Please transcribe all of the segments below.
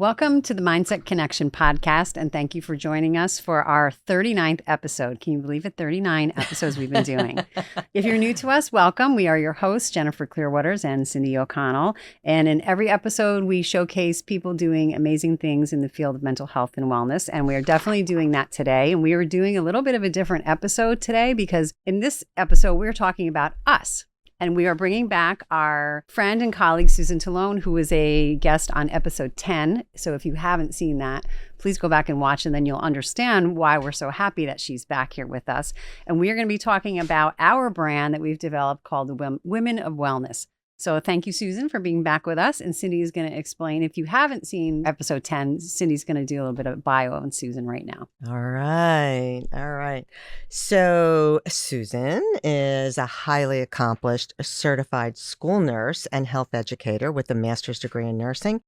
Welcome to the Mindset Connection podcast, and thank you for joining us for our 39th episode. Can you believe it? 39 episodes we've been doing. If you're new to us, welcome. We are your hosts, Jennifer Clearwaters and Cindy O'Connell. And in every episode, we showcase people doing amazing things in the field of mental health and wellness. And we are definitely doing that today. And we are doing a little bit of a different episode today because in this episode, we're talking about us. And we are bringing back our friend and colleague, Susan Tellone, who was a guest on episode 10. So if you haven't seen that, please go back and watch, and then you'll understand why we're so happy that she's back here with us. And we are going to be talking about our brand that we've developed called the Women of Wellness. So thank you, Susan, for being back with us. And Cindy is going to explain. If you haven't seen episode 10, Cindy's going to do a little bit of bio on Susan right now. All right. So Susan is a highly accomplished certified school nurse and health educator with a master's degree in nursing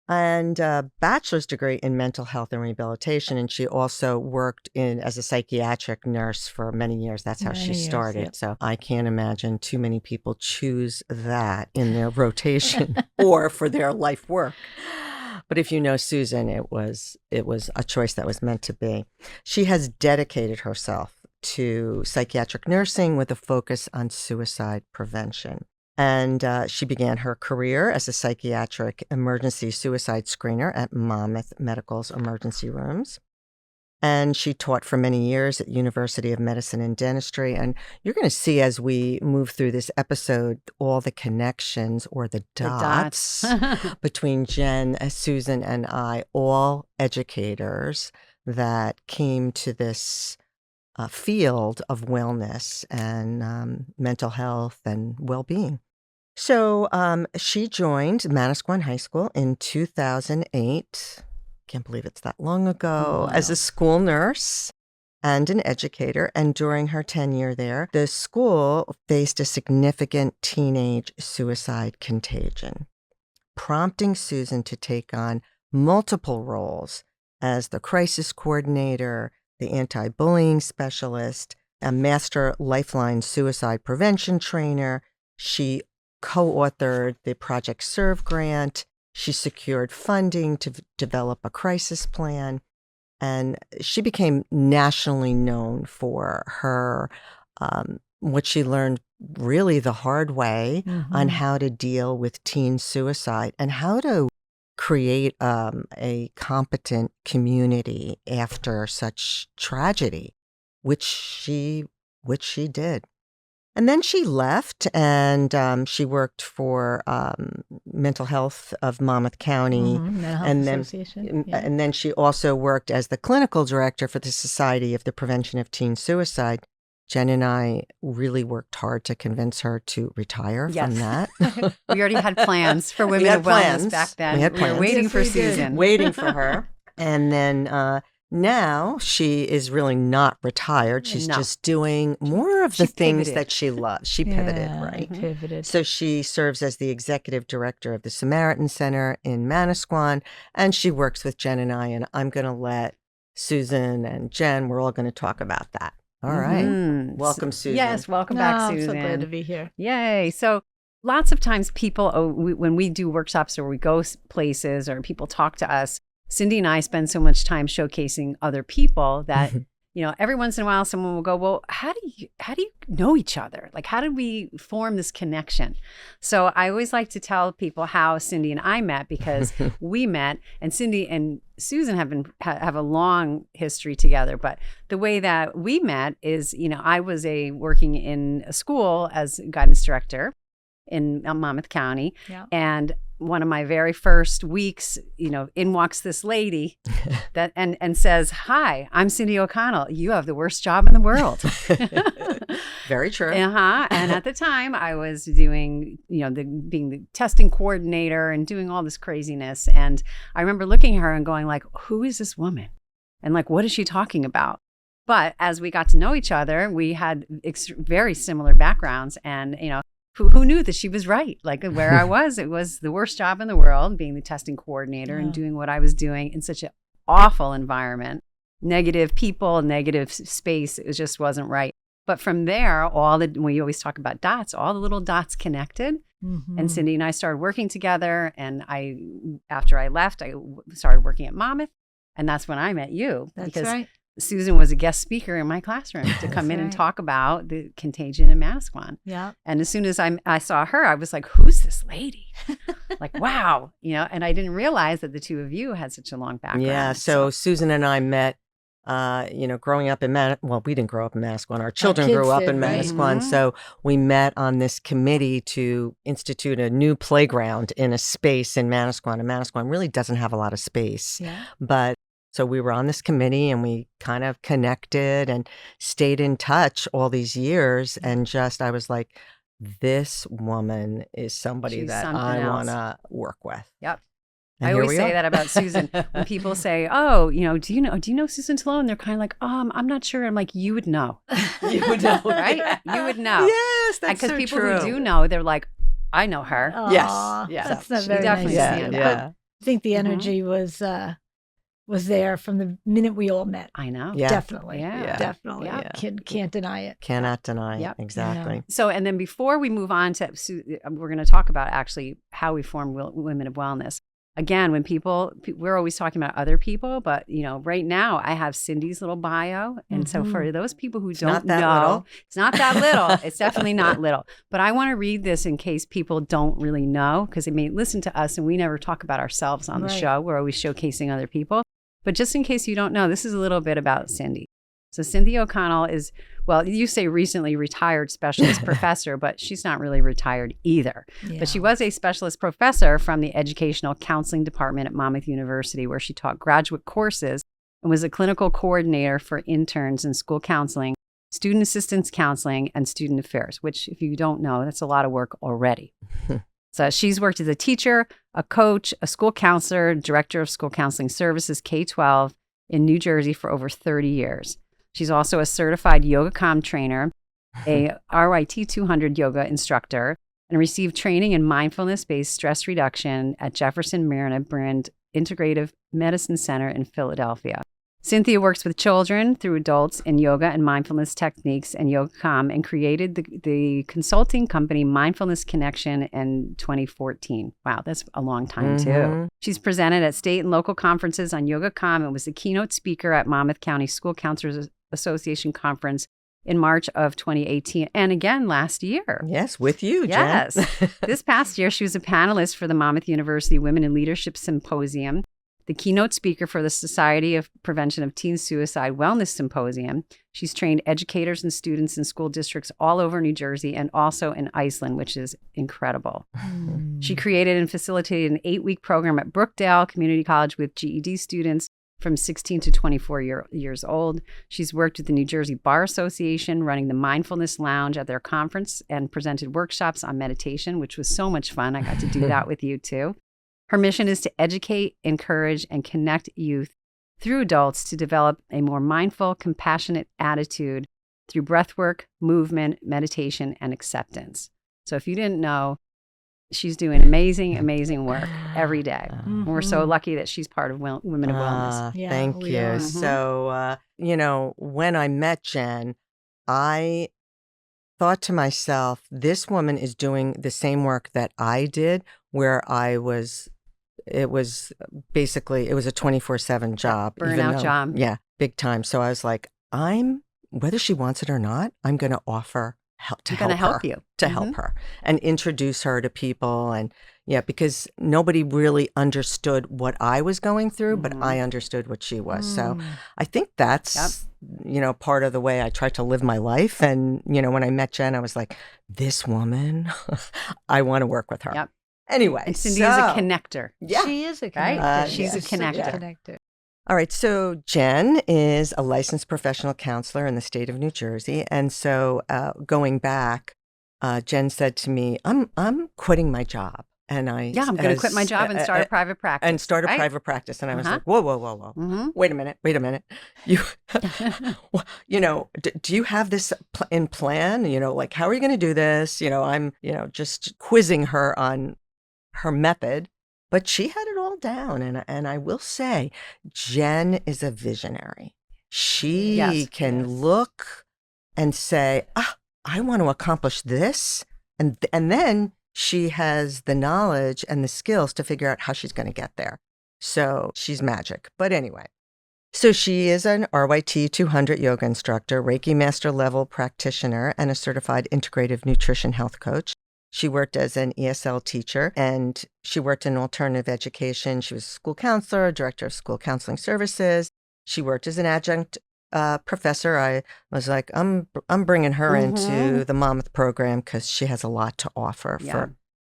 and a bachelor's degree in mental health and rehabilitation. And she also worked as a psychiatric nurse for many years. That's how she started. Yep. So I can't imagine too many people choose that in their rotation or for their life work. But if you know Susan, it was a choice that was meant to be. She has dedicated herself to psychiatric nursing with a focus on suicide prevention. And she began her career as a psychiatric emergency suicide screener at Monmouth Medical's emergency rooms. And she taught for many years at University of Medicine and Dentistry. And you're going to see as we move through this episode all the connections or the dots between Jen, Susan, and I, all educators that came to this field of wellness and mental health and well-being. So she joined Manasquan High School in 2008. Can't believe it's that long ago. Wow. As a school nurse and an educator. And during her tenure there, the school faced a significant teenage suicide contagion, prompting Susan to take on multiple roles as the crisis coordinator, the anti-bullying specialist, a master lifeline suicide prevention trainer. She co-authored the Project Serve grant. She secured funding to develop a crisis plan. And she became nationally known for her, what she learned really the hard way on how to deal with teen suicide and how to create a competent community after such tragedy, which she did. And then she left and she worked for Mental Health of Monmouth County. And then she also worked as the clinical director for the Society of the Prevention of Teen Suicide. Jen and I really worked hard to convince her to retire from that. We already had plans for Women of Wellness back then. We had plans. We were waiting for Susan. Waiting for her. And then now she is really not retired. She's just doing more of the things that she loves. She pivoted, right? Pivoted. So she serves as the executive director of the Samaritan Center in Manasquan, and she works with Jen and I, and I'm going to let Susan and Jen, we're all going to talk about that. All right. Welcome, Susan. Yes, welcome back, Susan. I'm so glad to be here. Yay. So lots of times people, when we do workshops or we go places or people talk to us, Cindy and I spend so much time showcasing other people that, every once in a while someone will go, well, how do you know each other? Like, how did we form this connection? So I always like to tell people how Cindy and I met because we met, and Cindy and Susan have a long history together. But the way that we met is, I was working in a school as guidance director in Monmouth County. Yeah. And one of my very first weeks, in walks this lady that and says, "Hi, I'm Cindy O'Connell. You have the worst job in the world." Very true. And at the time I was doing, being the testing coordinator and doing all this craziness. And I remember looking at her and going like, who is this woman? And like, what is she talking about? But as we got to know each other, we had very similar backgrounds and, who knew that she was right? Like where I was, it was the worst job in the world, being the testing coordinator and doing what I was doing in such an awful environment, negative people, negative space. It just wasn't right. But from there, we always talk about dots, all the little dots connected. And Cindy and I started working together. And after I left, I started working at Monmouth. And that's when I met you. That's because right. Susan was a guest speaker in my classroom to come in and talk about the contagion in Manasquan. Yeah. And as soon as I saw her, I was like, who's this lady? Like, wow. And I didn't realize that the two of you had such a long background. Yeah. So Susan and I met, growing up in we didn't grow up in Manasquan. Our children kids grew up did, in right? Manasquan. So we met on this committee to institute a new playground in a space in Manasquan. And Manasquan really doesn't have a lot of space. Yeah. But so we were on this committee and we kind of connected and stayed in touch all these years. And I was like, this woman is somebody She's that something I else. want to work with. Yep. And I here always we say are. that about Susan. When people say, "Oh, do you know Susan Tellone?" They're kind of like, I'm not sure." I'm like, "You would know, You would know, right? You would know." Yes, that's Because so people true. who do know, they're like, "I know her." Yes. Aw, Yeah. That's So not she very definitely nice. stands yeah. out. I think the energy was there from the minute we all met. I know. Yeah. Definitely. Yeah. Definitely. Yeah. Can't deny it. Cannot deny. Yep. Exactly. So, and then before we move on to, we're going to talk about actually how we form Women of Wellness. Again, when we're always talking about other people, but right now I have Cindy's little bio. And so for those people who don't not that know, little. it's not that little. It's definitely not little. But I want to read this in case people don't really know, because they may listen to us and we never talk about ourselves on the Right. show. We're always showcasing other people. But just in case you don't know, this is a little bit about Cindy. So Cynthia O'Connell is, well, you say recently retired specialist professor, but she's not really retired either. Yeah. But she was a specialist professor from the Educational Counseling Department at Monmouth University, where she taught graduate courses and was a clinical coordinator for interns in school counseling, student assistance counseling, and student affairs, which, if you don't know, that's a lot of work already. So she's worked as a teacher, a coach, a school counselor, director of school counseling services, K-12 in New Jersey for over 30 years. She's also a certified yoga calm trainer, a RYT 200 yoga instructor, and received training in mindfulness-based stress reduction at Jefferson Marina Brand Integrative Medicine Center in Philadelphia. Cynthia works with children through adults in yoga and mindfulness techniques and yoga calm, and created the consulting company Mindfulness Connection in 2014. Wow, that's a long time too. She's presented at state and local conferences on yoga calm and was the keynote speaker at Monmouth County School Counselors Association Conference in March of 2018, and again last year. Yes, with you, Jen. Yes. This past year, she was a panelist for the Monmouth University Women in Leadership Symposium, the keynote speaker for the Society of Prevention of Teen Suicide Wellness Symposium. She's trained educators and students in school districts all over New Jersey and also in Iceland, which is incredible. She created and facilitated an 8-week program at Brookdale Community College with GED students from 16 to 24 years old. She's worked with the New Jersey Bar Association, running the Mindfulness Lounge at their conference, and presented workshops on meditation, which was so much fun. I got to do that with you too. Her mission is to educate, encourage, and connect youth through adults to develop a more mindful, compassionate attitude through breathwork, movement, meditation, and acceptance. So if you didn't know, she's doing amazing, amazing work every day. We're so lucky that she's part of Women of Wellness. Yeah, Thank we you. are. So, when I met Jen, I thought to myself, this woman is doing the same work that I did, where it was a 24/7 job. Burnout job. Yeah, big time. So I was like, whether she wants it or not, I'm going to offer to help her and introduce her to people. And because nobody really understood what I was going through, but I understood what she was. So I think that's, part of the way I tried to live my life. And, when I met Jen, I was like, this woman, I want to work with her. Yep. Anyway. And Cindy is a connector. Yeah. She is a Right? connector. She's a Such connector. All right. So Jen is a licensed professional counselor in the state of New Jersey. And so going back, Jen said to me, I'm quitting my job. And I'm going to quit my job and start a private practice. And start a right? private practice. And I was like, whoa. Wait a minute. You, do you have this in plan? Like, how are you going to do this? I'm, just quizzing her on her method. But she had it all down. And I will say, Jen is a visionary. She can look and say, I want to accomplish this. And then she has the knowledge and the skills to figure out how she's going to get there. So she's magic. But anyway, so she is an RYT 200 yoga instructor, Reiki master level practitioner, and a certified integrative nutrition health coach. She worked as an ESL teacher, and she worked in alternative education. She was a school counselor, director of school counseling services. She worked as an adjunct professor. I was like, I'm bringing her into the Monmouth program because she has a lot to offer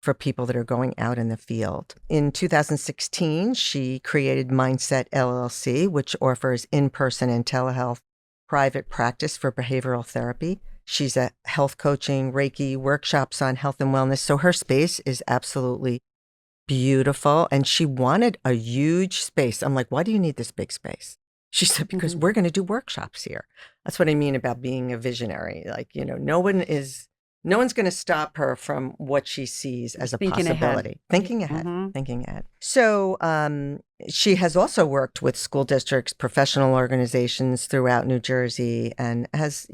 for people that are going out in the field. In 2016, she created Mindset LLC, which offers in-person and telehealth private practice for behavioral therapy. She's a health coaching, Reiki, workshops on health and wellness. So her space is absolutely beautiful. And she wanted a huge space. I'm like, why do you need this big space? She said, because we're going to do workshops here. That's what I mean about being a visionary. Like, no one's going to stop her from what she sees as a possibility. Thinking ahead. So she has also worked with school districts, professional organizations throughout New Jersey, and has,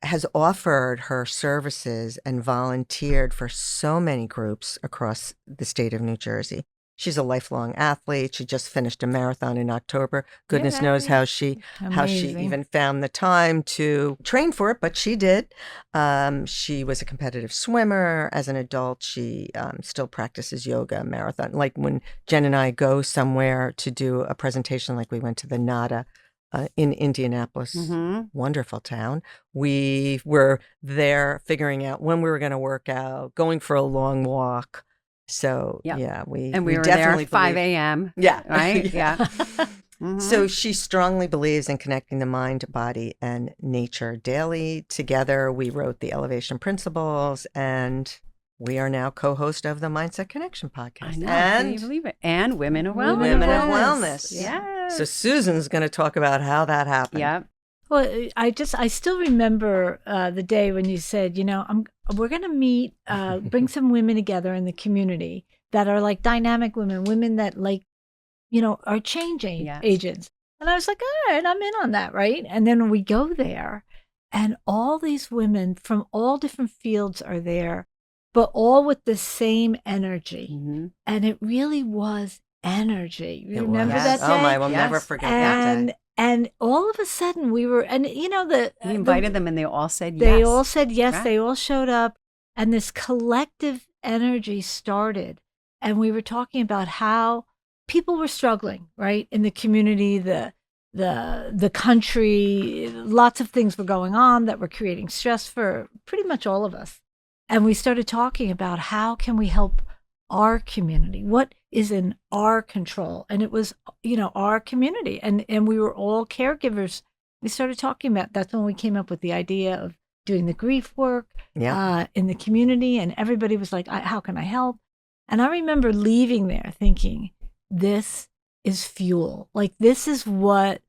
has offered her services and volunteered for so many groups across the state of New Jersey. She's a lifelong athlete. She just finished a marathon in October. Goodness knows how she even found the time to train for it, but she did. She was a competitive swimmer. As an adult, she still practices yoga, marathon. Like when Jen and I go somewhere to do a presentation, like we went to the NADA in Indianapolis, wonderful town. We were there figuring out when we were going to work out, going for a long walk. So, we were definitely there 5 a.m. Yeah. Right? Yeah. So she strongly believes in connecting the mind, body, and nature daily. Together, we wrote the Elevation Principles, and we are now co-host of the Mindset Connection podcast. I know. Can you believe it? And Women of Wellness. Women of Wellness. Yes. So Susan's going to talk about how that happened. Yeah. Well, I still remember the day when you said, we're going to meet, bring some women together in the community that are like dynamic women that are changing agents. And I was like, all right, I'm in on that, right? And then we go there and all these women from all different fields are there, but all with the same energy. And it really was energy. You remember that day? Oh, I will never forget that day. And all of a sudden we were, and we invited them and they all said yes. They all said yes. Right. They all showed up and this collective energy started. And we were talking about how people were struggling, right? In the community, the country, lots of things were going on that were creating stress for pretty much all of us. And we started talking about how can we help our community? What is in our control? And it was, our community. And we were all caregivers. We started talking about, that's when we came up with the idea of doing the grief work in the community. And everybody was like, how can I help? And I remember leaving there thinking, this is fuel. Like, this is why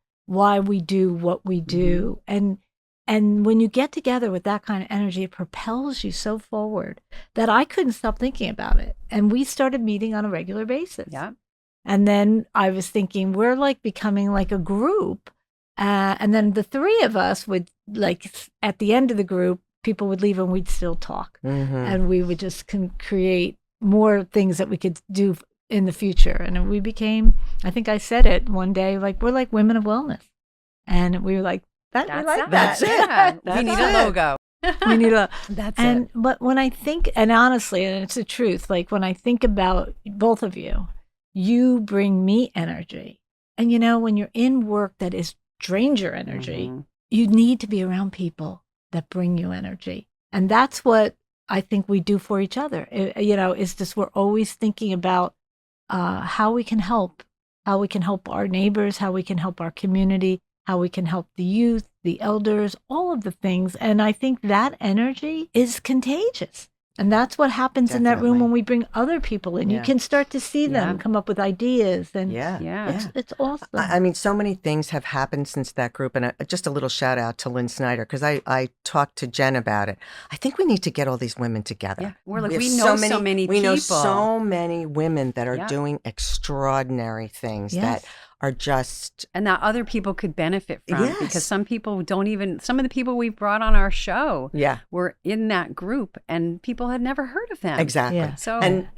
we do what we do. And when you get together with that kind of energy, it propels you so forward that I couldn't stop thinking about it. And we started meeting on a regular basis. Yeah. And then I was thinking, we're like becoming like a group. And then the three of us would, like, at the end of the group, people would leave and we'd still talk. And we would just create more things that we could do in the future. And we became, I think I said it one day, like, we're like Women of Wellness. And we were like, That's it. Yeah. We need a logo. We need a. That's it. But when I think, and honestly, and it's the truth, like when I think about both of you, you bring me energy. And when you're in work that is drains your energy, you need to be around people that bring you energy. And that's what I think we do for each other. Is just we're always thinking about how we can help our neighbors, how we can help our community, how we can help the youth, the elders, all of the things. And I think that energy is contagious. And that's what happens in that room when we bring other people in. You can start to see them come up with ideas. And it's awesome. I mean, so many things have happened since that group. And just a little shout out to Lynn Snyder, because I talked to Jen about it. I think we need to get all these women together. Yeah. We know so many people. We know so many women that are doing extraordinary things that are just and that other people could benefit from, Yes. because some people don't even, some of the people we brought on our show were in that group and people had never heard of them. Exactly. Yeah. So, and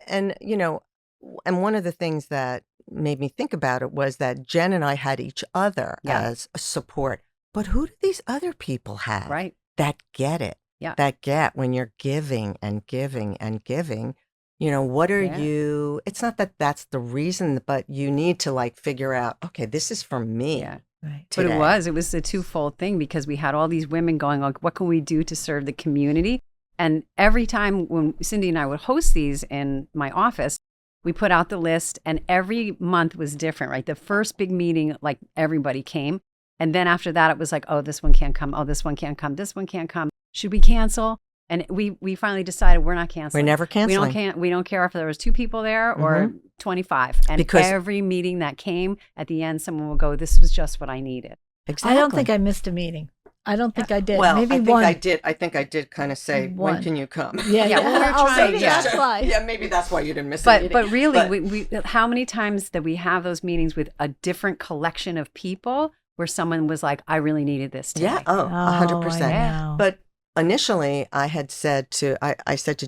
and one of the things that made me think about it was that Jen and I had each other as a support. But who do these other people have right. that get it? Yeah. That get when you're giving and giving and giving, what are you? It's not that that's the reason, but you need to like figure out, okay, this is for me. Yeah. Right. But it was a twofold thing, because we had all these women going, like, what can we do to serve the community? And every time when Cindy and I would host these in my office, we put out the list, and every month was different, right? The first big meeting, like, everybody came. And then after that, it was like, oh, this one can't come. Oh, this one can't come. This one can't come. Should we cancel? And we finally decided we're not canceling. We're never canceling. We don't care if there was 2 people there or 25. And Because every meeting that came, at the end, someone will go, this was just what I needed. Exactly. I don't think I missed a meeting. I don't think I did. Well, maybe I think one. I did. I think I did kind of say, One. when can you come? Yeah. Well, we were trying, maybe that's why. Yeah, maybe that's why you didn't miss a meeting. But really, we how many times that we have those meetings with a different collection of people where someone was like, I really needed this today. Yeah, 100%. I know. But initially, I said to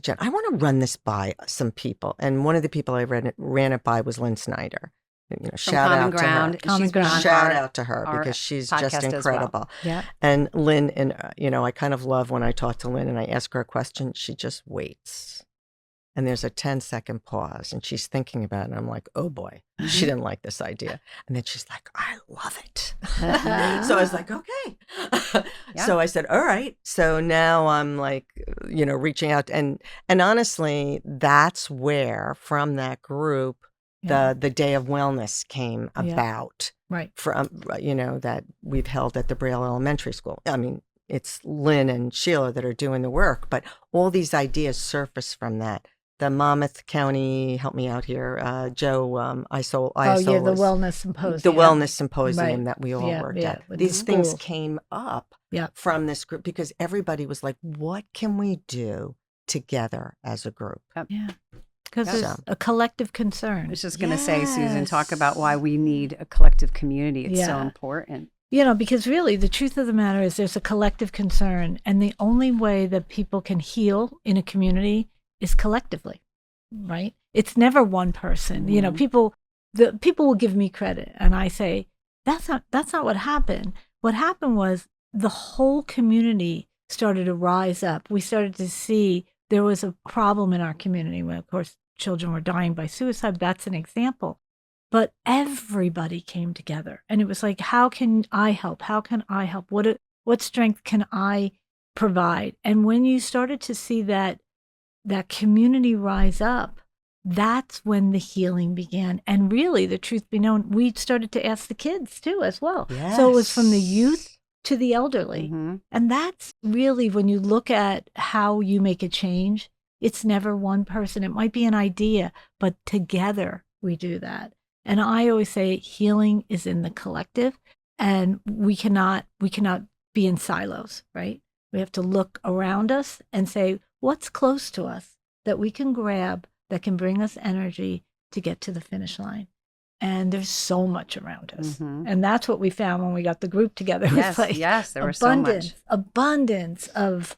Jen, I want to run this by some people. And one of the people I ran it by was Lynn Snyder. Shout Common out Ground. to her. She's been on Shout our- out to her our because she's podcast just as well. incredible. Yeah. And Lynn, and I kind of love when I talk to Lynn and I ask her a question, she just waits. And there's a 10-second pause and she's thinking about it. And I'm like, oh boy, she didn't like this idea. And then she's like, I love it. So I was like, okay. So I said, all right. So now I'm like, reaching out. And honestly, that's where from that group, the Day of Wellness came about. Right. From, that we've held at the Braille Elementary School. I mean, it's Lynn and Sheila that are doing the work, but all these ideas surface from that. The Monmouth County, help me out here, Joe, ISOL. The Wellness Symposium. The Wellness Symposium Right. that we all worked at. with the These things schools. came up from this group because everybody was like, what can we do together as a group? Yeah. Because there's So- a collective I concern. was just going to say, Susan, talk Yes. about why we need a collective community. It's so Yeah. important. Because really the truth of the matter is there's a collective concern. And the only way that people can heal in a community is collectively, right? It's never one person. Mhm. People will give me credit. And I say, that's not what happened. What happened was the whole community started to rise up. We started to see there was a problem in our community when, of course, children were dying by suicide. That's an example. But everybody came together and it was like, how can I help? How can I help? What strength can I provide? And when you started to see that community rise up, that's when the healing began. And really, the truth be known, we started to ask the kids too as well. So it was from the youth to the elderly. Mm-hmm. And that's really, when you look at how you make a change, it's never one person. It might be an idea, but together we do that. And I always say healing is in the collective, and we cannot be in silos, right? We have to look around us and say, what's close to us that we can grab that can bring us energy to get to the finish line? And there's so much around us. Mhm. And that's what we found when we got the group together. It was like Yes, there was so much. abundance of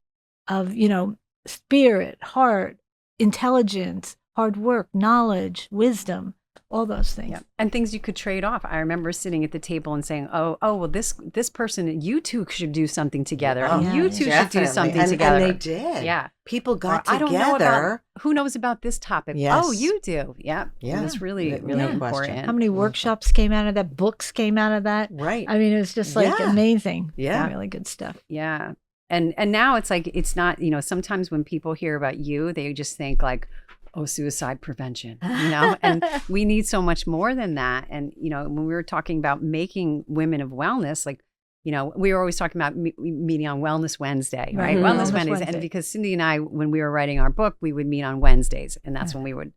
spirit, heart, intelligence, hard work, knowledge, wisdom, all those things. Yeah. And things you could trade off. I remember sitting at the table and saying, oh, well, this person, you two should do something together. Oh, And you two should do definitely. something And together. they did. Yeah. People got Or, I don't know together. who knows about this topic? Yes. Oh, you do. Yeah. Yeah. It was really, No really question. important. How many workshops came out of that? Books came out of that? Right. I mean, it was just like Yeah. amazing. Yeah. Really good stuff. Yeah. And now it's like, it's not, sometimes when people hear about you, they just think like, oh, suicide prevention, and we need so much more than that. And, when we were talking about making women of wellness, like, we were always talking about meeting on Wellness Wednesday, right? Right. Wellness Wellness Wednesdays. Wednesday. And because Cindy and I, when we were writing our book, we would meet on Wednesdays, and that's when we would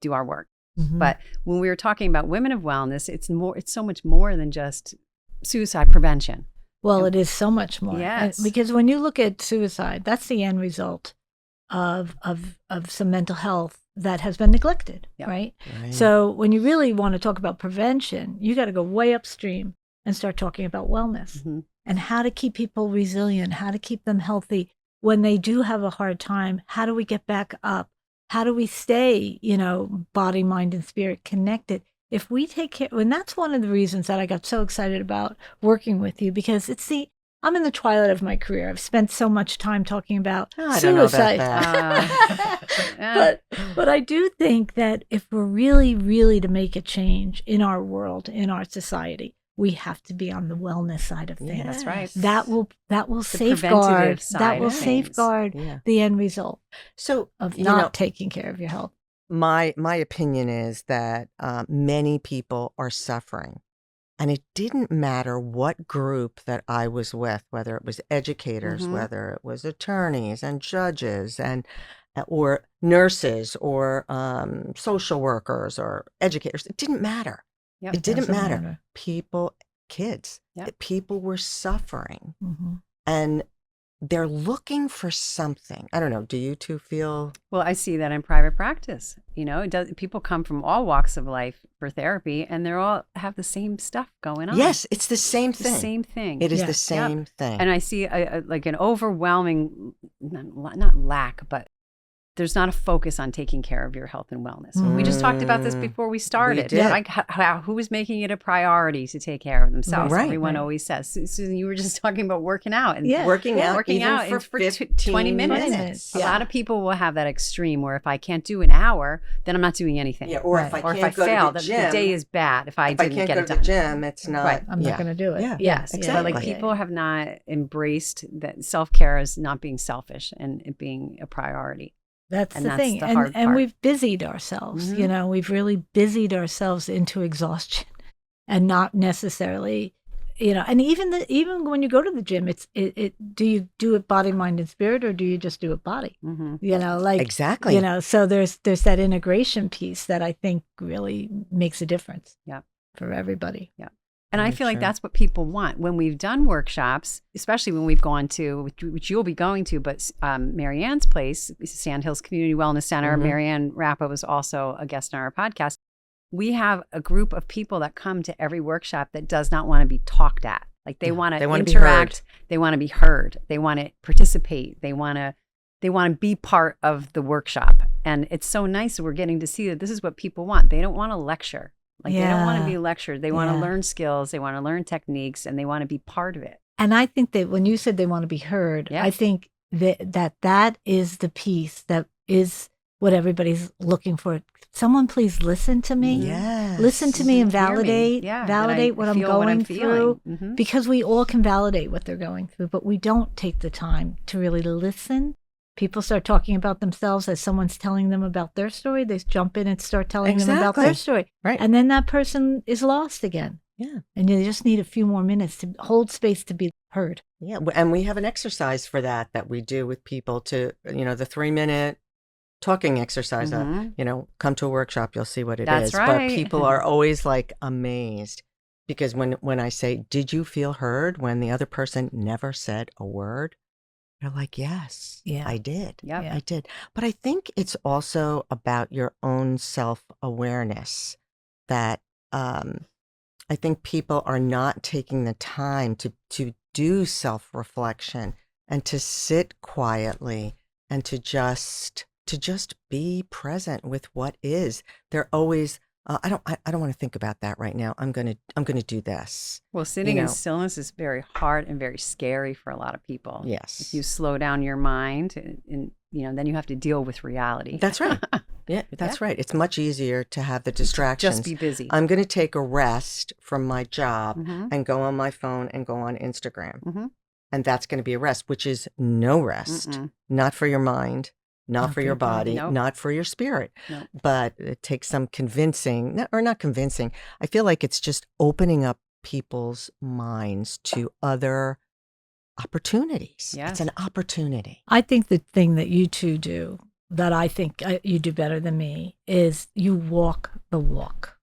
do our work. Mhm. But when we were talking about women of wellness, it's so much more than just suicide prevention. Well, it is so much more. Yes. Because when you look at suicide, that's the end result of some mental health that has been neglected, Yep. right? Right. So when you really want to talk about prevention, you got to go way upstream and start talking about wellness Mhm. and how to keep people resilient, how to keep them healthy when they do have a hard time. How do we get back up? How do we stay, body, mind, and spirit connected? If we take care, and that's one of the reasons that I got so excited about working with you, because I'm in the twilight of my career. I've spent so much time talking about I don't know about suicide. that. But I do think that if we're really, really to make a change in our world, in our society, we have to be on the wellness side of things. That's right. That will preventative safeguard side of things. Yeah. the end result So, of not taking care of your health. my opinion is that many people are suffering. And it didn't matter what group that I was with, whether it was educators, Mhm. whether it was attorneys and judges or nurses or social workers or educators. It didn't matter. Yep. It didn't doesn't matter. matter. Kids, Yep. people were suffering. Mm-hmm. And they're looking for something. I don't know. Do you two feel? Well, I see that in private practice. People come from all walks of life for therapy, and they all have the same stuff going on. Yes, it's the same It's thing. the same thing. It is Yeah. the same thing. And I see like an overwhelming, not lack, but there's not a focus on taking care of your health and wellness. We just talked about this before we started. did. Like who is making it a priority to take care of themselves? Right. Everyone Right. always says. Susan, you were just talking about working out. And Yeah. Working out, working even out for for 15 20 minutes. minutes. A Yeah. lot of people will have that extreme where if I can't do an hour, then I'm not doing anything. Yeah, or Right. if I Or can't if I go fail, to the gym, the day is bad if I if I didn't can't get go it to done. the gym, it's not. Right. I'm not going to do it. Yeah. Yes. exactly. But like Yeah. people have not embraced that self-care is not being selfish and it being a priority. That's And the that's thing. the hard And part. we've busied ourselves, Mhm. we've really busied ourselves into exhaustion and not necessarily, and even when you go to the gym, do you do it body, mind, and spirit, or do you just do it body? Mhm. Exactly. So there's that integration piece that I think really makes a difference. Yep. For everybody. And I Very feel like true. that's what people want. When we've done workshops, especially when we've gone to, which you'll be going to, but Marianne's place, Sandhills Community Wellness Center, Mhm. Marianne Rappa was also a guest on our podcast. We have a group of people that come to every workshop that does not want to be talked at. Like they Yeah, want to they wanna be interact, they want to be heard, they want to participate, they want to be part of the workshop. And it's so nice that we're getting to see that this is what people want. They don't want to lecture. Like they don't want to Yeah. be lectured. They want to Yeah. learn skills. They want to learn techniques, and they want to be part of it. And I think that when you said they want to be heard, Yeah. I think that is the piece that is what everybody's looking for. Someone please listen to me. Yes. Listen to me and Hear me. validate Yeah, that validate I what I'm feel going feeling. through, Mhm. because we all can validate what they're going through, but we don't take the time to really listen. People start talking about themselves as someone's telling them about their story. They jump in and start telling them about their Exactly. story. Right. And then that person is lost again. Yeah. And you just need a few more minutes to hold space to be heard. Yeah. And we have an exercise for that we do with people to, the 3-minute talking exercise. Mhm. Come to a workshop, you'll see what it That's is. right. But people are always like amazed because when I say, did you feel heard when the other person never said a word? They're like, yes, Yeah. I did. Yep. Yeah. I did. But I think it's also about your own self-awareness that I think people are not taking the time to do self-reflection and to sit quietly and to just be present with what is. They're always I don't want to think about that right now. I'm going to do this. Well, sitting You in know. stillness is very hard and very scary for a lot of people. Yes. If you slow down your mind, and then you have to deal with reality. That's right. Yeah, that's right. It's much easier to have the distractions. Just be busy. I'm going to take a rest from my job Mhm. and go on my phone and go on Instagram. Mhm. And that's going to be a rest, which is no rest. Mm-mm. Not for your mind, not for your body, Nope. not for your spirit. Nope. But it takes some convincing, not convincing. I feel like it's just opening up people's minds to other opportunities. Yes. It's an opportunity. I think the thing that you two do that I think you do better than me is you walk the walk.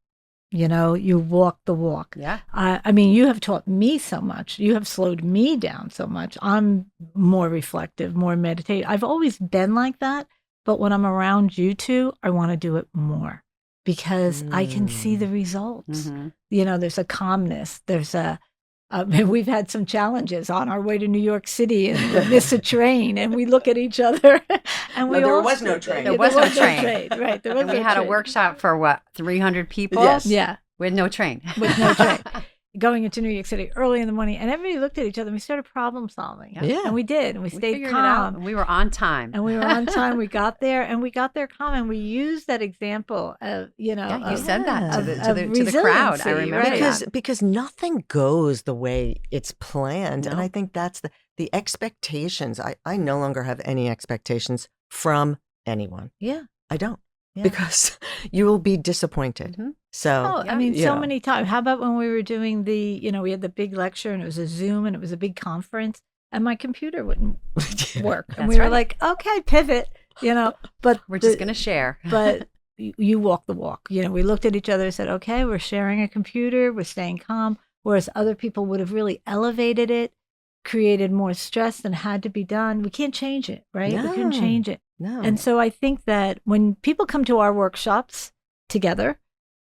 You walk the walk. Yeah. I mean, you have taught me so much. You have slowed me down so much. I'm more reflective, more meditative. I've always been like that, But when I'm around you two, I want to do it more because I can see the results. There's a calmness. There's we've had some challenges on our way to New York City and we miss a train and we look at each other and there was no train. There was no train. Right. There was And we had a workshop for 300 people? Yes. Yeah. With no train. With no train. Going into New York City early in the morning, and everybody looked at each other and we started problem solving. Yeah. And we did. And we stayed figured calm. it out. We were on time. And we were on time. We got there and we got there calm. And we used that example of, you said that to the crowd. I remember right? Because nothing goes the way it's planned. No. And I think that's the expectations. I no longer have any expectations from anyone. Yeah. I don't. Yeah. Because you will be disappointed. So, so many times. How about when we were doing we had the big lecture and it was a Zoom and it was a big conference and my computer wouldn't work. And we were like, okay, pivot, but we're just going to share. But you walk the walk. We looked at each other and said, okay, we're sharing a computer, we're staying calm. Whereas other people would have really elevated it, created more stress than had to be done. We can't change it, right? No. We couldn't change it. No. And so I think that when people come to our workshops together,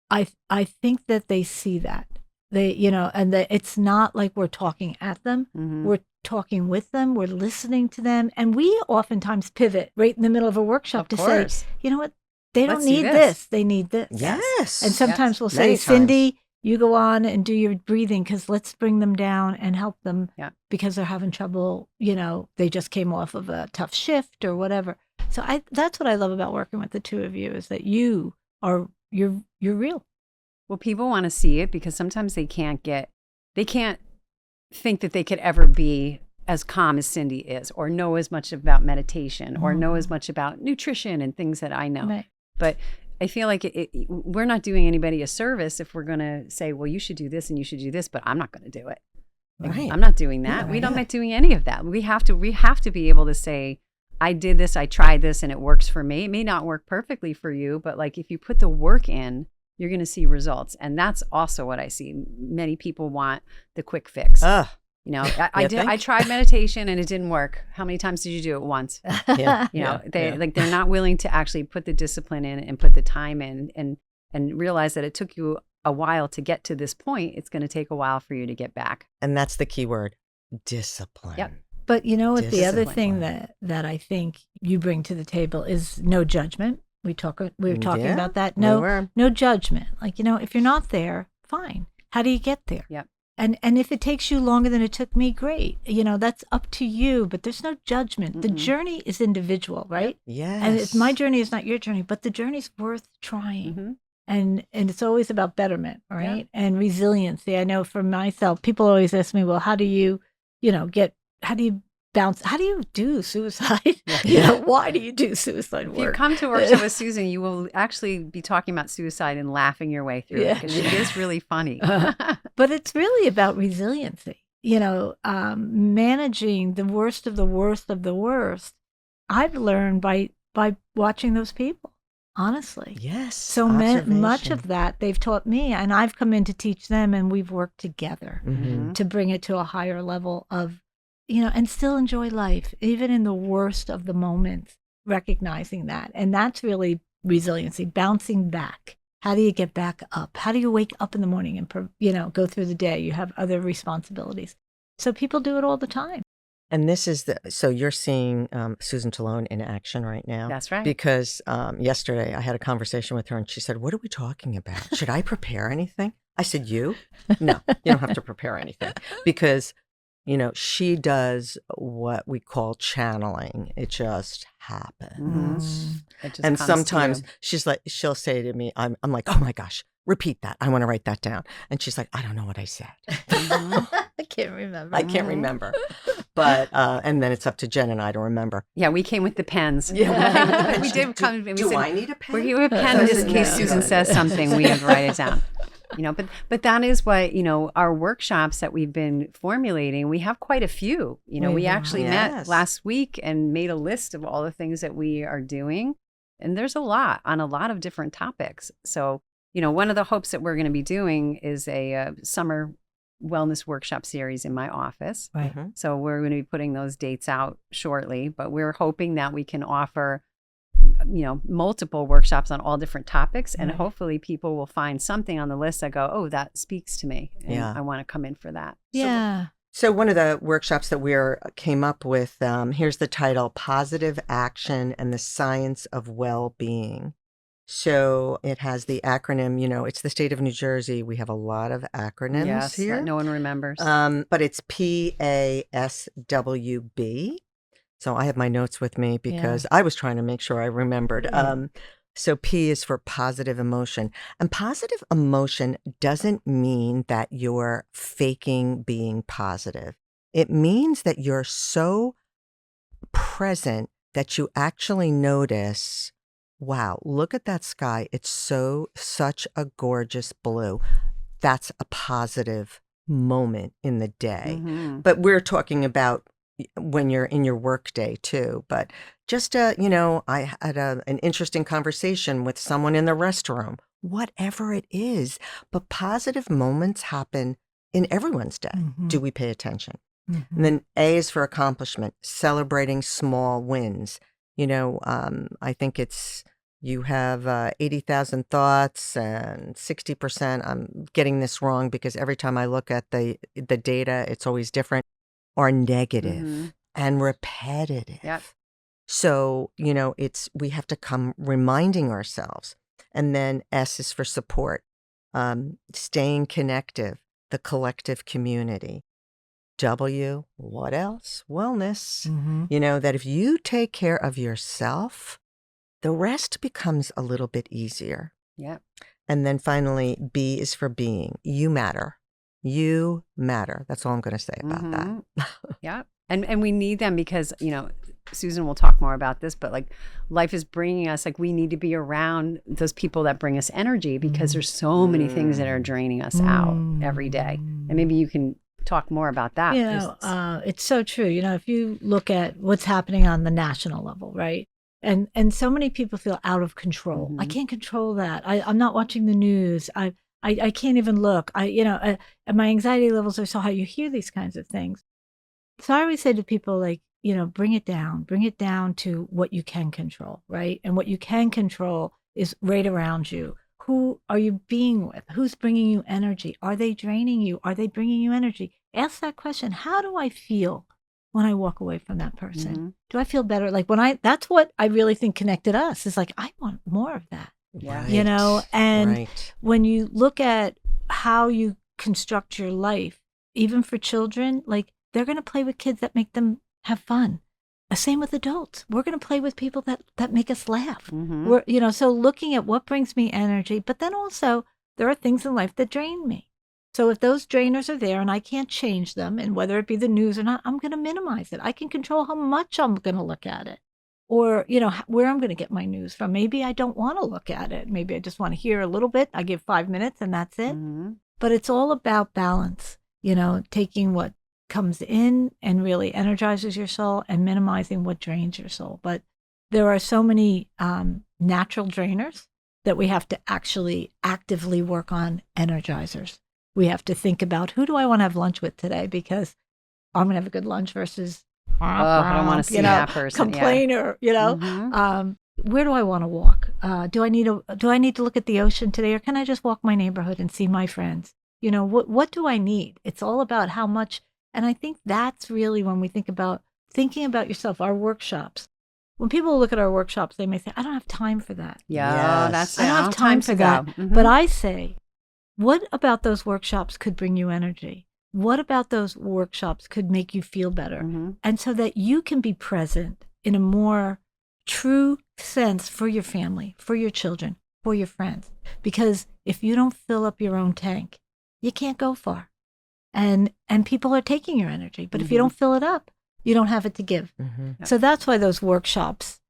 I think that they see that. They, and that it's not like we're talking at them. We're talking with them. We're listening to them. And we oftentimes pivot right in the middle of a workshop to say, you know what? They don't need this. They need this. Yes. And sometimes we'll say, Cindy, you go on and do your breathing because let's bring them down and help them because they're having trouble. They just came off of a tough shift or whatever. So that's what I love about working with the two of you is that you're real. Well, people want to see it because sometimes they can't think that they could ever be as calm as Cindy is or know as much about meditation or know as much about nutrition and things that I know. Right. But I feel like we're not doing anybody a service if we're going to say, well, you should do this and you should do this, but I'm not going to do it. Right. I'm not doing that. We're not doing any of that. We have to be able to say, I did this, I tried this, and it works for me. It may not work perfectly for you, but like if you put the work in, you're going to see results. And that's also what I see. Many people want the quick fix. I tried meditation and it didn't work. How many times did you do it? Once? They're not willing to actually put the discipline in and put the time in and realize that it took you a while to get to this point. It's going to take a while for you to get back. And that's the key word, discipline. Yep. But the other thing that I think you bring to the table is no judgment. We were talking about that. No judgment. Like, if you're not there, fine. How do you get there? Yep. And if it takes you longer than it took me, great. That's up to you, but there's no judgment. The journey is individual, right? Yes. And my journey is not your journey, but the journey's worth trying. And it's always about betterment, right? Yeah. And resiliency. I know for myself, people always ask me, well, how do you bounce? How do you do suicide? Why do you do suicide work? If you come to workshop with Susan, you will actually be talking about suicide and laughing your way through it because she is really funny. But it's really about resiliency. Managing the worst of the worst of the worst. I've learned by watching those people. Honestly. Yes. So much of that they've taught me, and I've come in to teach them, and we've worked together to bring it to a higher level of, and still enjoy life, even in the worst of the moments, recognizing that. And that's really resiliency, bouncing back. How do you get back up? How do you wake up in the morning and, go through the day? You have other responsibilities. So people do it all the time. And this is so you're seeing Susan Tellone in action right now. That's right. Because yesterday I had a conversation with her and she said, what are we talking about? Should I prepare anything? I said, you? No, you don't have to prepare anything. Because, she does what we call channeling. It just happens. It just and comes sometimes to you. she'll say to me, I'm like, oh my gosh, repeat that. I want to write that down. And she's like, I don't know what I said. I can't remember. But, and then it's up to Jen and I to remember. Yeah, we came with the pens. Yeah, we did come. Do I need a pen? We're here with a pen just in case Susan says something, we have to write it down. But that is what, our workshops that we've been formulating, we have quite a few. We actually met last week and made a list of all the things that we are doing. And there's a lot on a lot of different topics. So, one of the hopes that we're going to be doing is a summer wellness workshop series in my office. Right. So we're going to be putting those dates out shortly, but we're hoping that we can offer multiple workshops on all different topics, and Right. hopefully people will find something on the list that go, oh, that speaks to me, and Yeah. I want to come in for that. Yeah. So one of the workshops that we came up with, here's the title, Positive Action and the Science of Well-Being. So it has the acronym, it's the state of New Jersey. We have a lot of acronyms Yes, here. that no one remembers. But it's PASWB. So I have my notes with me because I was trying to make sure I remembered. So P is for positive emotion. And positive emotion doesn't mean that you're faking being positive. It means that you're so present that you actually notice, wow, look at that sky. It's such a gorgeous blue. That's a positive moment in the day. Mhm. But we're talking about when you're in your work day too. But just, I had an interesting conversation with someone in the restroom, whatever it is. But positive moments happen in everyone's day. Mhm. Do we pay attention? Mhm. And then A is for accomplishment, celebrating small wins. I think it's you have 80,000 thoughts and 60%. I'm getting this wrong because every time I look at the data, it's always different, are negative Mhm. and repetitive. Yep. So, we have to come reminding ourselves. And then S is for support, staying connected, the collective community. W, what else? Wellness. Mhm. That if you take care of yourself, the rest becomes a little bit easier. Yep. And then finally, B is for being. You matter. You matter. That's all I'm going to say about that. Yeah. And we need them because, Susan will talk more about this, but like life is bringing us, like we need to be around those people that bring us energy because there's so many things that are draining us out every day. And maybe you can talk more about that. It's so true. If you look at what's happening on the national level, right? And so many people feel out of control. I can't control that. I'm not watching the news. I can't even look. And my anxiety levels are so high. You hear these kinds of things. So I always say to people, like, bring it down to what you can control, right? And what you can control is right around you. Who are you being with? Who's bringing you energy? Are they draining you? Are they bringing you energy? Ask that question. How do I feel when I walk away from that person? Do I feel better? Like that's what I really think connected us is like, I want more of that, Right. and right. when you look at how you construct your life, even for children, like they're going to play with kids that make them have fun. Same with adults. We're going to play with people that make us laugh. We're, so looking at what brings me energy, but then also there are things in life that drain me. So if those drainers are there and I can't change them, and whether it be the news or not, I'm going to minimize it. I can control how much I'm going to look at it, or where I'm going to get my news from. Maybe I don't want to look at it. Maybe I just want to hear a little bit. I give 5 minutes and that's it. But it's all about balance. Taking what comes in and really energizes your soul and minimizing what drains your soul. But there are so many natural drainers that we have to actually actively work on energizers. We have to think about, who do I want to have lunch with today? Because I'm going to have a good lunch versus, I don't want to see that person. Complainer, where do I want to walk? Do I need to look at the ocean today, or can I just walk my neighborhood and see my friends? What do I need? It's all about how much. And I think that's really when we think about thinking about yourself, our workshops. When people look at our workshops, they may say, I don't have time for that. Yeah, Yes. I don't have time for that. But I say, what about those workshops could bring you energy? What about those workshops could make you feel better? And so that you can be present in a more true sense for your family, for your children, for your friends. Because if you don't fill up your own tank, you can't go far. And people are taking your energy. But if you don't fill it up, you don't have it to give. So that's why those workshops,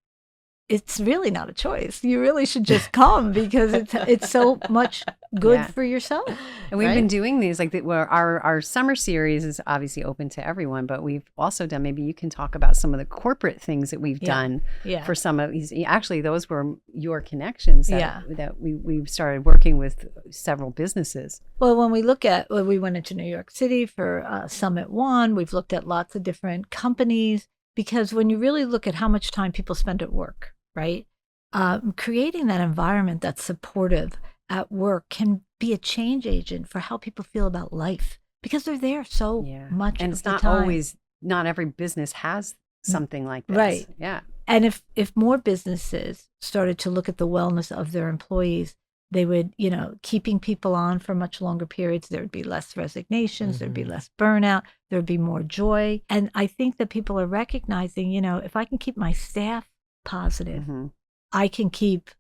it's really not a choice. You really should just come because it's so much good for yourself. And we've been doing these, like our summer series is obviously open to everyone, but we've also done, maybe you can talk about some of the corporate things that we've done for some of these. Actually, those were your connections that we've started working with several businesses. Well, when we we went into New York City for Summit One, we've looked at lots of different companies, because when you really look at how much time people spend at work, right? creating that environment that's supportive at work can be a change agent for how people feel about life because they're there so much and of it's the not time. always, not every business has something like this. Right. Yeah. And if more businesses started to look at the wellness of their employees, they would, keeping people on for much longer periods, there would be less resignations, there'd be less burnout, there'd be more joy. And I think that people are recognizing, if I can keep my staff positive, I can keep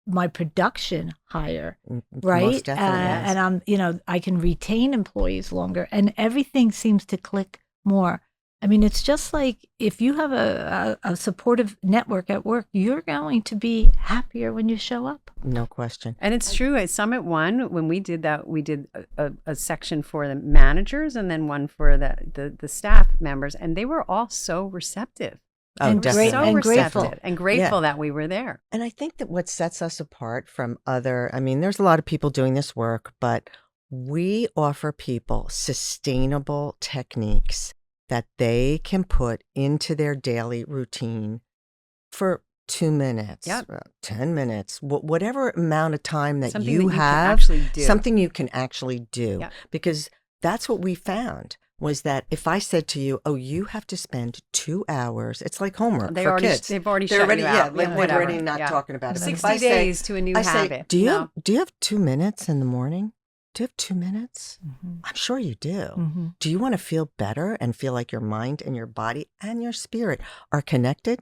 my production higher, right? Most definitely. And I can retain employees longer, and everything seems to click more. I mean, it's just like if you have a supportive network at work, you're going to be happier when you show up. No question. And it's true. At Summit One, when we did that, we did a section for the managers and then one for the staff members, and they were all so receptive. Oh, and definitely. So grateful. receptive and grateful that we were there. And I think that what sets us apart from there's a lot of people doing this work, but we offer people sustainable techniques that they can put into their daily routine for 2 minutes, 10 minutes, whatever amount of time that Something you that have, can actually do. something you can actually do. Yeah. Because that's what we found was that if I said to you, oh, you have to spend 2 hours, it's like homework for kids. They've already shut you out. They're already not talking about it. 60 days to a new habit. Do you have 2 minutes in the morning? Do you have 2 minutes? Mm-hmm. I'm sure you do. Mm-hmm. Do you want to feel better and feel like your mind and your body and your spirit are connected?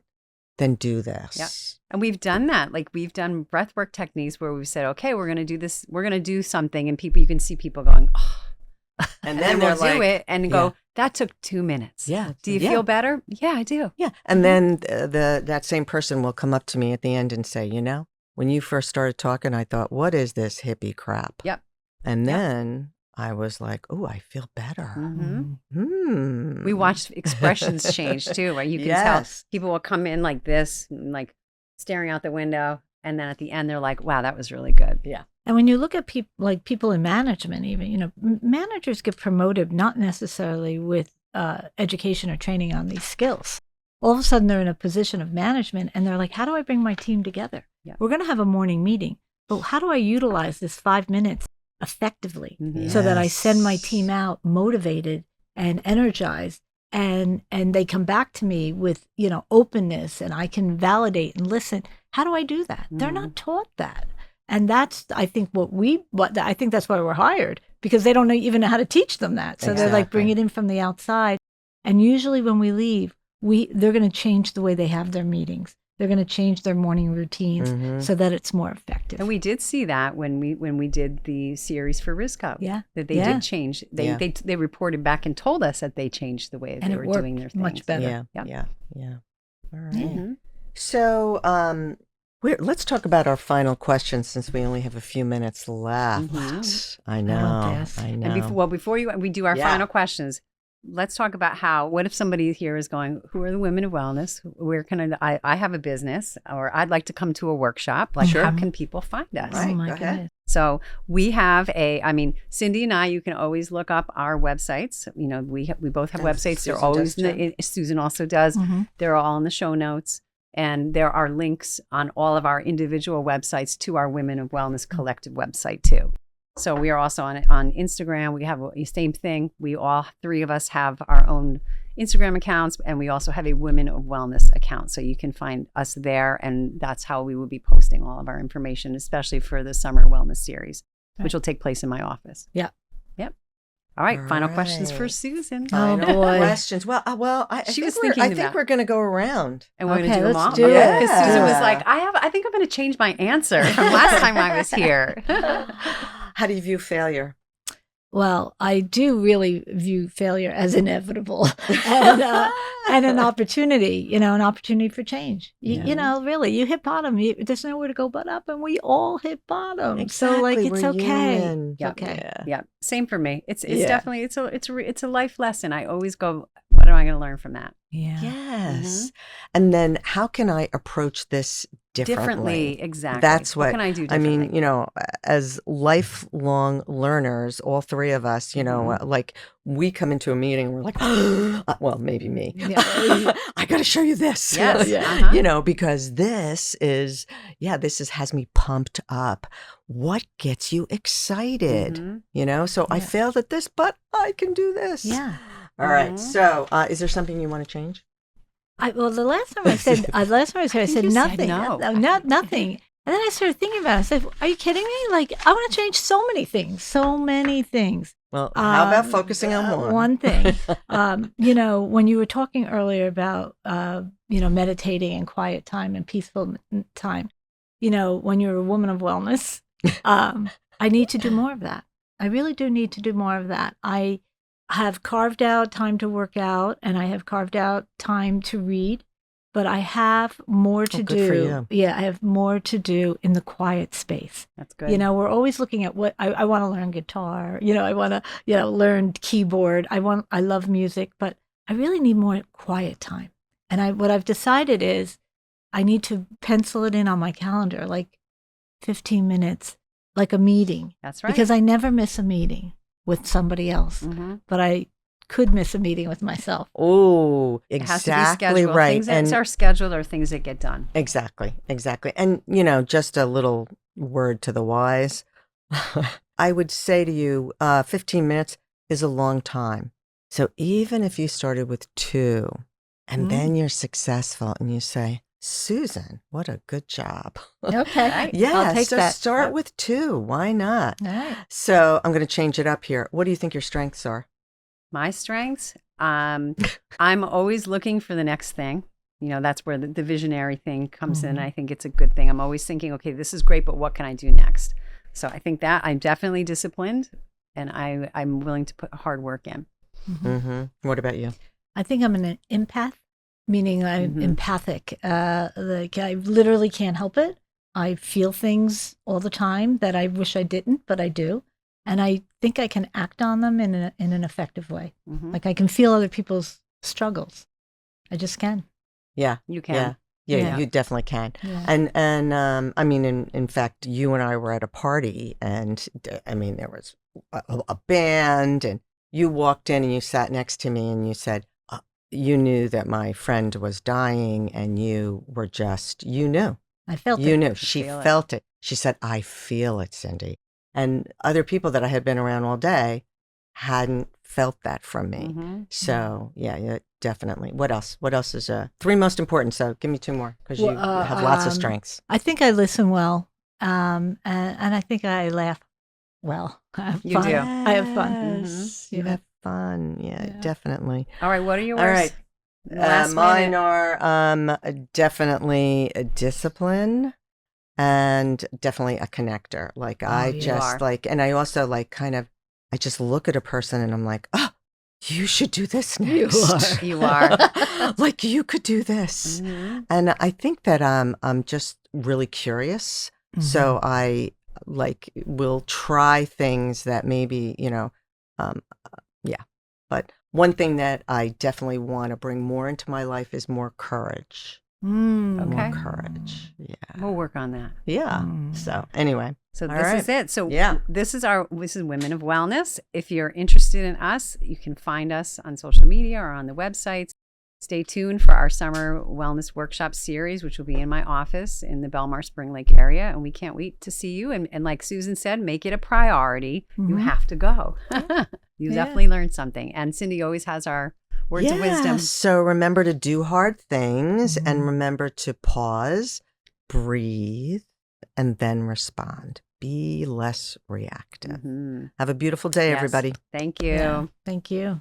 Then do this. Yeah. And we've done that. Like we've done breathwork techniques where we've said, okay, we're going to do this. We're going to do something. And you can see people going, oh. And then they're we'll do it and go, that took 2 minutes. Yeah. Do you feel better? Yeah, I do. Yeah. And then that same person will come up to me at the end and say, when you first started talking, I thought, what is this hippie crap? Yep. And then I was like, oh, I feel better. Mm-hmm. We watched expressions change too, where you can tell people will come in like this, like staring out the window. And then at the end, they're like, wow, that was really good. Yeah. And when you look at people in management, even, managers get promoted not necessarily with education or training on these skills. All of a sudden, they're in a position of management and they're like, how do I bring my team together? Yeah. We're going to have a morning meeting, but how do I utilize this 5 minutes effectively so that I send my team out motivated and energized and they come back to me with, openness and I can validate and listen. How do I do that? They're not taught that. And that's, I think, I think that's why we're hired, because they don't even know how to teach them that. So they're like, bring it in from the outside. And usually when we leave, they're going to change the way they have their meetings. They're going to change their morning routines so that it's more effective. And we did see that when we did the series for Risco. Yeah. That they did change. They reported back and told us that they changed the way they were doing their things. Much better. Yeah. All right. Mm-hmm. So let's talk about our final question since we only have a few minutes left. Mm-hmm. I know. And before we do our final questions, let's talk about what if somebody here is going, who are the women of wellness? Where can I have a business, or I'd like to come to a workshop. Like, how can people find us? Right, oh my goodness. So we have Cindy and I, you can always look up our websites. We both have websites. Susan They're always, Susan also does. Mm-hmm. They're all in the show notes. And there are links on all of our individual websites to our Women of Wellness Collective website too. So we are also on Instagram. We have the same thing. We all three of us have our own Instagram accounts, and we also have a Women of Wellness account. So you can find us there, and that's how we will be posting all of our information, especially for the Summer Wellness Series, which will take place in my office. Yeah. Yep. All right. Final questions for Susan. Final questions. Well, I think we're going to go around, and we're going to do them all. Do it. Because Susan was like, I think I'm going to change my answer from last time I was here. How do you view failure? Well, I do really view failure as inevitable and an opportunity, an opportunity for change. Really, you hit bottom. There's nowhere to go but up, and we all hit bottom. Exactly. So, it's okay. It's okay. Yeah. Same for me. It's definitely it's a life lesson. I always go, What am I going to learn from that? Yeah. Yes. And then how can I approach this differently? Exactly. That's what what can I do I differently? mean, as lifelong learners, all three of us, like we come into a meeting and we're like, well, maybe me. Yeah. I got to show you this. Yes. Because this has me pumped up. What gets you excited? So I Yeah. failed at this, but I can do this. Yeah. All right. So, is there something you want to change? The last time I said, I said you said nothing. no. Nothing. And then I started thinking about it. I said, are you kidding me? Like, I want to change so many things. Well, how about focusing on one? One thing. When you were talking earlier about, meditating and quiet time and peaceful time, when you're a woman of wellness, I need to do more of that. I really do need to do more of that. I have carved out time to work out and I have carved out time to read, but I have more to good do. for you. Yeah, I have more to do in the quiet space. That's good. We're always looking at what I want to learn guitar. I want to, learn keyboard. I love music, but I really need more quiet time. And what I've decided is I need to pencil it in on my calendar, like 15 minutes, like a meeting. That's right. Because I never miss a meeting with somebody else, but I could miss a meeting with myself. Oh, It has exactly to be scheduled. right. Things that are scheduled are things that get done. Exactly. And, just a little word to the wise. I would say to you, 15 minutes is a long time. So even if you started with 2 and then you're successful and you say, Susan, what a good job. Okay. Yeah, I'll take so that. start with 2. Why not? All right. So I'm going to change it up here. What do you think your strengths are? My strengths, I'm always looking for the next thing. That's where the visionary thing comes in. I think it's a good thing. I'm always thinking, okay, this is great, but what can I do next? So I think that I'm definitely disciplined and I'm willing to put hard work in. What about you? I think I'm an empath, meaning I'm empathic. Like I literally can't help it. I feel things all the time that I wish I didn't, but I do. And I think I can act on them in an effective way. Like I can feel other people's struggles. I just can. Yeah. You can. Yeah, you definitely can. Yeah. And I mean, in fact, you and I were at a party and I mean, there was a band and you walked in and you sat next to me and you said, you knew that my friend was dying and you were you knew. I felt it. You knew. She felt it. She said, I feel it, Cindy. And other people that I had been around all day hadn't felt that from me. So yeah, definitely. What else? What else is 3 most important? So give me 2 more because you have lots of strengths. I think I listen well, and I think I laugh well. I have You fun. do. I have fun. Yes, you have fun. Yeah, definitely. All right, what are yours? All right. Last Mine minute. are definitely a discipline and definitely a connector. Like I you just are. like, and I also like kind of, I just look at a person and I'm like, oh, you should do this next. You are. Like you could do this. And I think that I'm just really curious. So I will try things that maybe, yeah. But one thing that I definitely want to bring more into my life is more courage. Okay. More courage. Yeah. We'll work on that. Yeah. So anyway. So All this right. is it. So Yeah. this is Women of Wellness. If you're interested in us, you can find us on social media or on the websites. Stay tuned for our summer wellness workshop series, which will be in my office in the Belmar Spring Lake area. And we can't wait to see you. And like Susan said, make it a priority. You have to go. You definitely learned something. And Cindy always has our words of wisdom. So remember to do hard things and remember to pause, breathe, and then respond. Be less reactive. Have a beautiful day, Yes. everybody. Thank you. Yeah. Thank you.